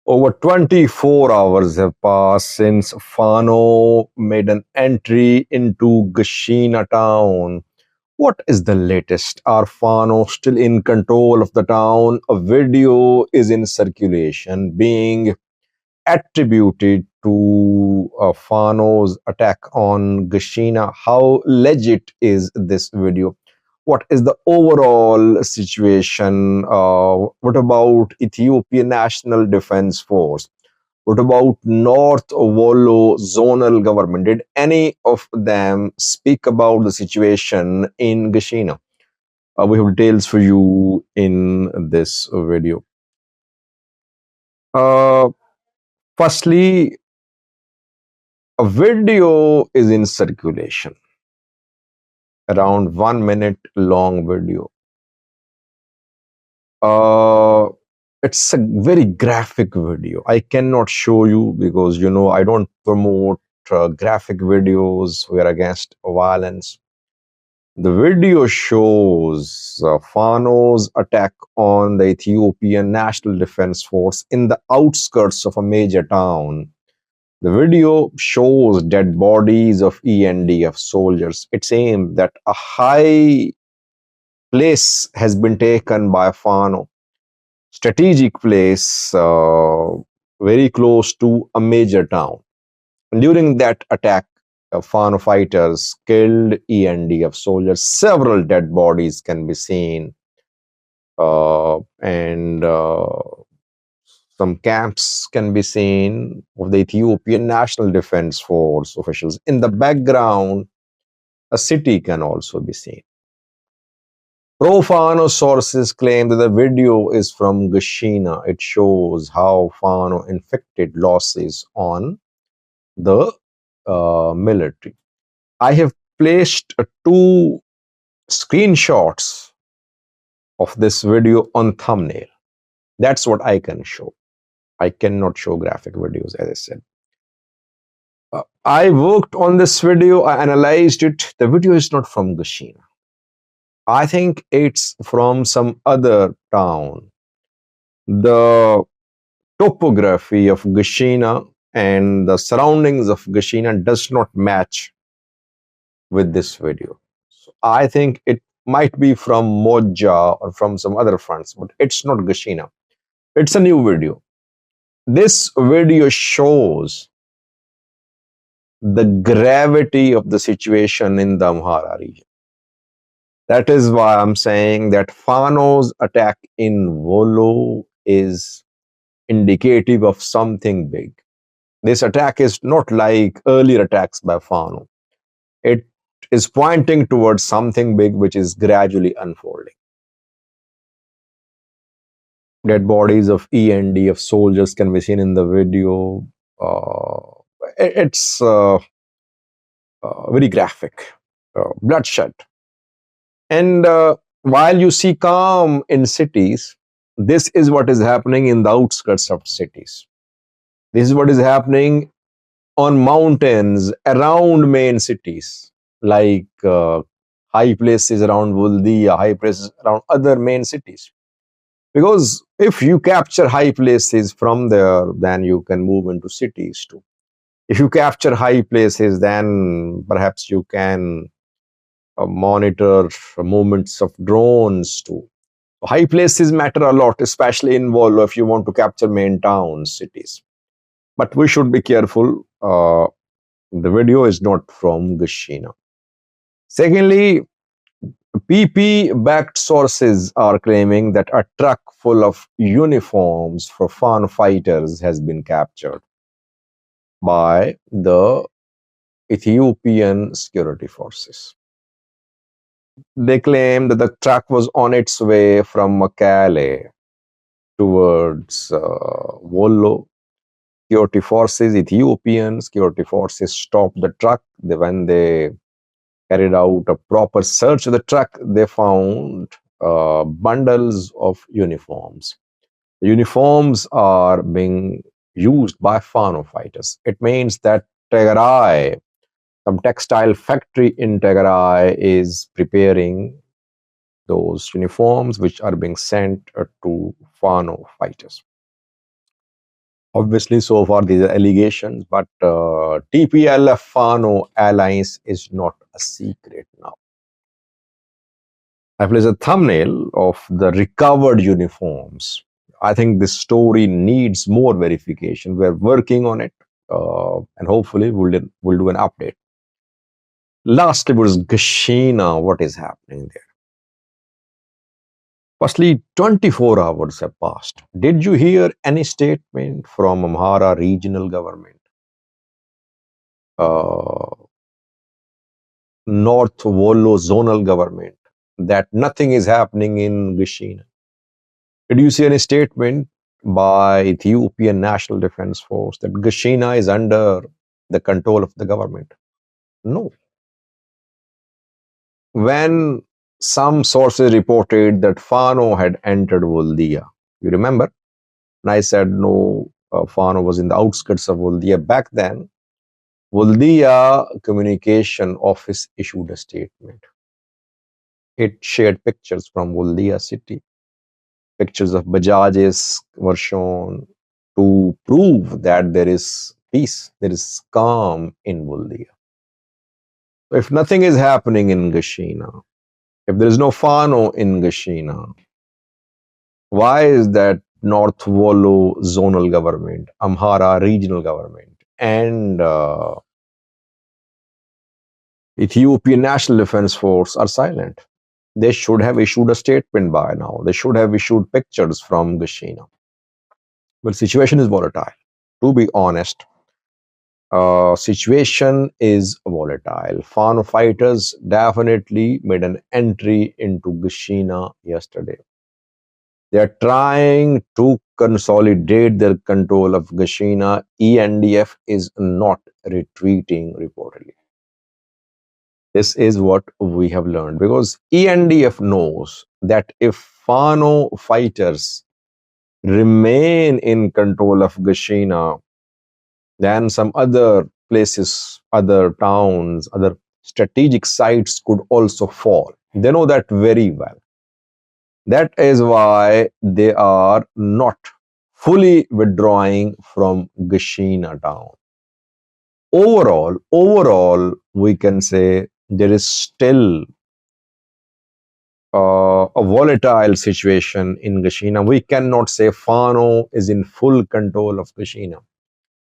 Over 24 hours have passed since Fano made an entry into Gashena Town. What is the latest? Are Fano still in control of the town? A video is in circulation being attributed to Fano's attack on Gashina. How legit is this video? What is the overall situation? What about Ethiopian National Defense Force? What about North Wollo zonal government? Did any of them speak about the situation in Gashina? We have details for you in this video. Uh, Firstly, a video is in circulation, around 1 minute long video. It's a very graphic video. I cannot show you because I don't promote graphic videos. We are against violence. The video shows Fano's attack on the Ethiopian National Defense Force in the outskirts of a major town. The video shows dead bodies of ENDF soldiers. It seems that a high place has been taken by Fano, strategic place very close to a major town. And during that attack, Fano fighters killed ENDF soldiers. Several dead bodies can be seen, and some camps can be seen of the Ethiopian National Defense Force officials. In the background, a city can also be seen. Pro-Fano sources claim that the video is from Gashina. It shows how Fano inflicted losses on the military. I have placed two screenshots of this video on thumbnail. That's what I can show. I cannot show graphic videos, as I said. I worked on this video. I analyzed it. The video is not from Gashina. I think it's from some other town. The topography of Gashina and the surroundings of Gashina does not match with this video. So I think it might be from Moja or from some other fronts, but it's not Gashina. It's a new video. This video shows the gravity of the situation in the Amhara region. That is why I'm saying that Fano's attack in Wollo is indicative of something big. This attack is not like earlier attacks by Fano. It is pointing towards something big which is gradually unfolding. Dead bodies of ENDF soldiers can be seen in the video. It's very graphic, bloodshed. And while you see calm in cities, this is what is happening in the outskirts of cities. This is what is happening on mountains around main cities, like high places around Vuldia, high places around other main cities. Because if you capture high places from there, then you can move into cities too. If you capture high places, then perhaps you can monitor movements of drones too. High places matter a lot, especially in Wollo if you want to capture main towns, cities. But we should be careful. The video is not from Gashina. Secondly, PP-backed sources are claiming that a truck full of uniforms for Fano fighters has been captured by the Ethiopian security forces. They claim that the truck was on its way from Makale towards Wollo. Security forces, Ethiopian security forces stopped the truck. When they carried out a proper search of the truck, they found bundles of uniforms. The uniforms are being used by Fano fighters. It means that Tegarai, some textile factory in Tegarai, is preparing those uniforms which are being sent to Fano fighters. Obviously, so far these are allegations, but TPLF Fano alliance is not a secret now. I place a thumbnail of the recovered uniforms. I think this story needs more verification. We're working on it, and hopefully we'll do an update. Lastly, was Gashina. What is happening there? Firstly, 24 hours have passed. Did you hear any statement from Amhara regional government, North Wollo zonal government, that nothing is happening in Gashina? Did you see any statement by Ethiopian National Defense Force that Gashina is under the control of the government? No. When some sources reported that Fano had entered Voldia, you remember? And I said no, Fano was in the outskirts of Voldia. Back then, Voldia Communication Office issued a statement. It shared pictures from Voldia city. Pictures of Bajajes were shown to prove that there is peace, there is calm in Voldia. So if nothing is happening in Gashina, if there is no Fano in Gashina, why is that North Wollo zonal government, Amhara regional government, and Ethiopian National Defense Force are silent? They should have issued a statement by now. They should have issued pictures from Gashina. But situation is volatile. To be honest, situation is volatile. Fano fighters definitely made an entry into Gashina yesterday. They are trying to consolidate their control of Gashina. ENDF is not retreating reportedly. This is what we have learned, because ENDF knows that if Fano fighters remain in control of Gashina, then some other places, other towns, other strategic sites could also fall. They know that very well. That is why they are not fully withdrawing from Gashena Town. Overall, we can say there is still a volatile situation in Gashena. We cannot say Fano is in full control of Gashena.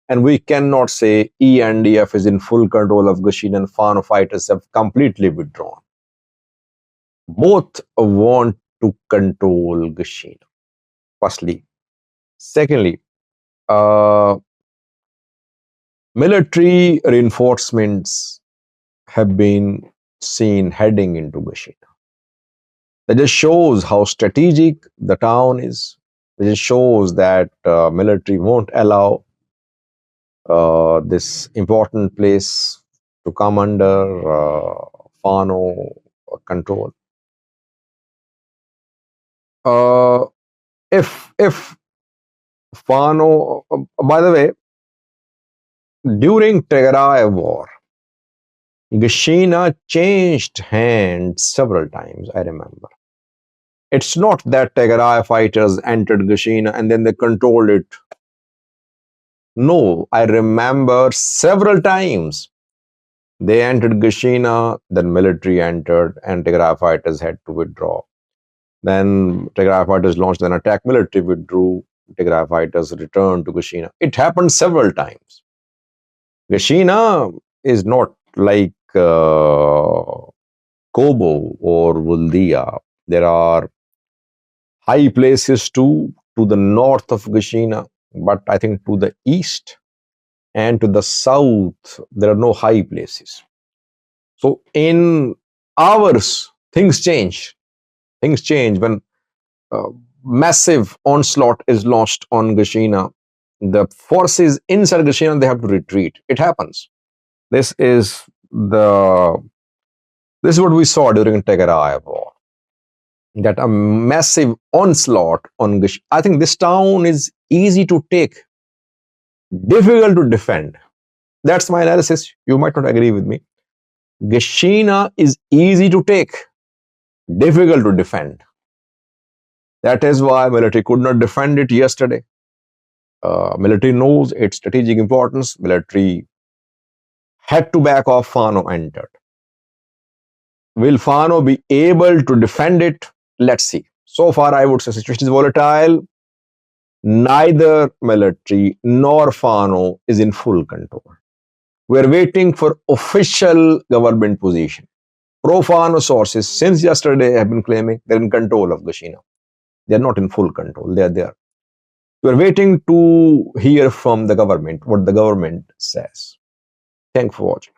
And we cannot say ENDF is in full control of Gashena and Fano fighters have completely withdrawn. Both want to control Gashena, firstly. Secondly, military reinforcements have been seen heading into Gashena. That just shows how strategic the town is. It just shows that military won't allow this important place to come under Fano control. If Fano, by the way, during Tigray war, Gashena changed hands several times, I remember. It's not that Tigray fighters entered Gashena and then they controlled it. No, I remember several times they entered Gashena, then military entered and Tigray fighters had to withdraw. Then Tigray fighters launched an attack, military withdrew, Tigray fighters returned to Gashena. It happened several times. Gashena is not like Kobo or Vuldia. There are high places too to the north of Gashena, but I think to the east and to the south, there are no high places. So in hours, things change. Things change when massive onslaught is launched on Gashena. The forces inside Gashena, they have to retreat. It happens. This is what we saw during Tigray war. That a massive onslaught on Gashena. I think this town is easy to take, difficult to defend. That's my analysis. You might not agree with me. Gashena is easy to take, difficult to defend. That is why military could not defend it yesterday. Military knows its strategic importance. Military had to back off. Fano entered. Will Fano be able to defend it? Let's see. So far, I would say situation is volatile. Neither military nor Fano is in full control. We're waiting for official government position. Pro-Fano sources since yesterday have been claiming they're in control of Gashina. They're not in full control. They're there. We're waiting to hear from the government what the government says. Thanks for watching.